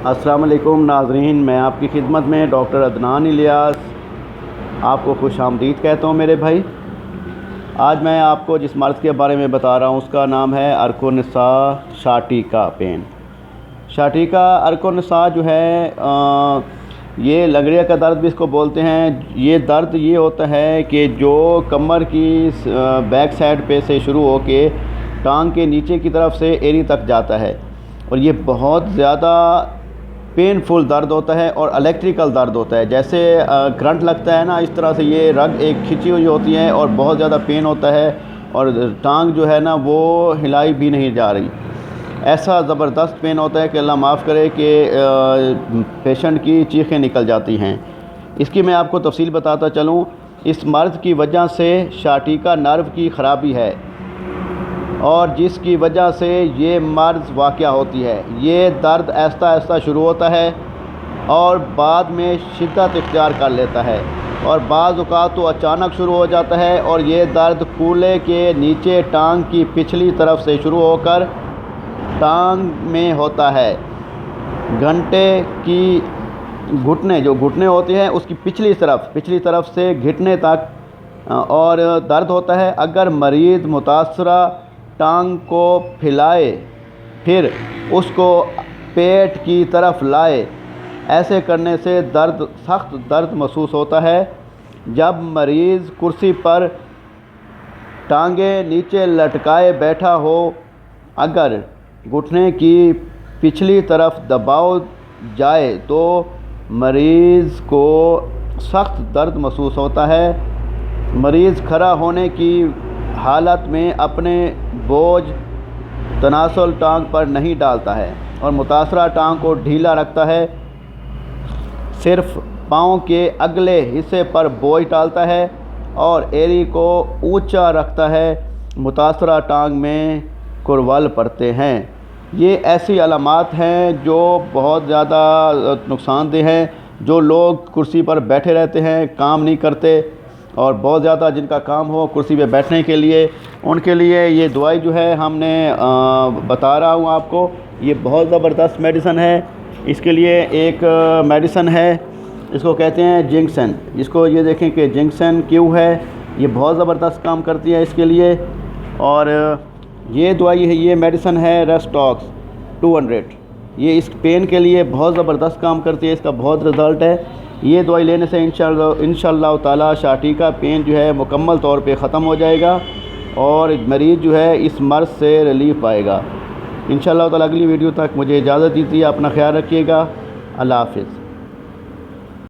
السلام علیکم ناظرین، میں آپ کی خدمت میں ڈاکٹر عدنان الیاس آپ کو خوش آمدید کہتا ہوں میرے بھائی۔ آج میں آپ کو جس مرض کے بارے میں بتا رہا ہوں اس کا نام ہے ارکونسا شاٹیکا پین۔ شاٹیکا ارکونسا جو ہے یہ لنگڑیا کا درد بھی اس کو بولتے ہیں۔ یہ درد یہ ہوتا ہے کہ جو کمر کی بیک سائڈ پہ سے شروع ہو کے ٹانگ کے نیچے کی طرف سے ایڑی تک جاتا ہے، اور یہ بہت زیادہ پین فل درد ہوتا ہے اور الیکٹریکل درد ہوتا ہے، جیسے کرنٹ لگتا ہے نا، اس طرح سے یہ رگ ایک کھچی ہوئی ہوتی ہے اور بہت زیادہ پین ہوتا ہے، اور ٹانگ جو ہے نا وہ ہلائی بھی نہیں جا رہی۔ ایسا زبردست پین ہوتا ہے کہ اللہ معاف کرے کہ پیشنٹ کی چیخیں نکل جاتی ہیں۔ اس کی میں آپ کو تفصیل بتاتا چلوں۔ اس مرض کی وجہ سے شاٹیکا نرو کی خرابی ہے، اور جس کی وجہ سے یہ مرض واقع ہوتی ہے۔ یہ درد آہستہ آہستہ شروع ہوتا ہے اور بعد میں شدت اختیار کر لیتا ہے، اور بعض اوقات تو اچانک شروع ہو جاتا ہے، اور یہ درد کولے کے نیچے ٹانگ کی پچھلی طرف سے شروع ہو کر ٹانگ میں ہوتا ہے۔ گھنٹے کی گھٹنے جو گھٹنے ہوتے ہیں اس کی پچھلی طرف سے گھٹنے تک اور درد ہوتا ہے۔ اگر مریض متاثرہ ٹانگ کو پھیلائے پھر اس کو پیٹ کی طرف لائے، ایسے کرنے سے سخت درد محسوس ہوتا ہے۔ جب مریض کرسی پر ٹانگیں نیچے لٹکائے بیٹھا ہو، اگر گھٹنے کی پچھلی طرف دباؤ جائے تو مریض کو سخت درد محسوس ہوتا ہے۔ مریض کھڑا ہونے کی حالت میں اپنے بوجھ تناسل ٹانگ پر نہیں ڈالتا ہے اور متاثرہ ٹانگ کو ڈھیلا رکھتا ہے، صرف پاؤں کے اگلے حصے پر بوجھ ڈالتا ہے اور ایڑی کو اونچا رکھتا ہے۔ متاثرہ ٹانگ میں کرول پڑتے ہیں۔ یہ ایسی علامات ہیں جو بہت زیادہ نقصان دہ ہیں۔ جو لوگ کرسی پر بیٹھے رہتے ہیں، کام نہیں کرتے، اور بہت زیادہ جن کا کام ہو کرسی پہ بیٹھنے کے لیے، ان کے لیے یہ دوائی جو ہے ہم نے بتا رہا ہوں آپ کو، یہ بہت زبردست میڈیسن ہے۔ اس کے لیے ایک میڈیسن ہے، اس کو کہتے ہیں جنکسن، جس کو یہ دیکھیں کہ جنکسن کیو ہے، یہ بہت زبردست کام کرتی ہے اس کے لیے۔ اور یہ دوائی ہے، یہ میڈیسن ہے ریسٹاکس 200، یہ اس پین کے لیے بہت زبردست کام کرتی ہے، اس کا بہت رزلٹ ہے۔ یہ دوائی لینے سے انشاءاللہ تعالی شاٹیکا پین جو ہے مکمل طور پہ ختم ہو جائے گا، اور مریض جو ہے اس مرض سے ریلیف پائے گا انشاءاللہ تعالی۔ اگلی ویڈیو تک مجھے اجازت دیجیے، اپنا خیال رکھیے گا، اللہ حافظ۔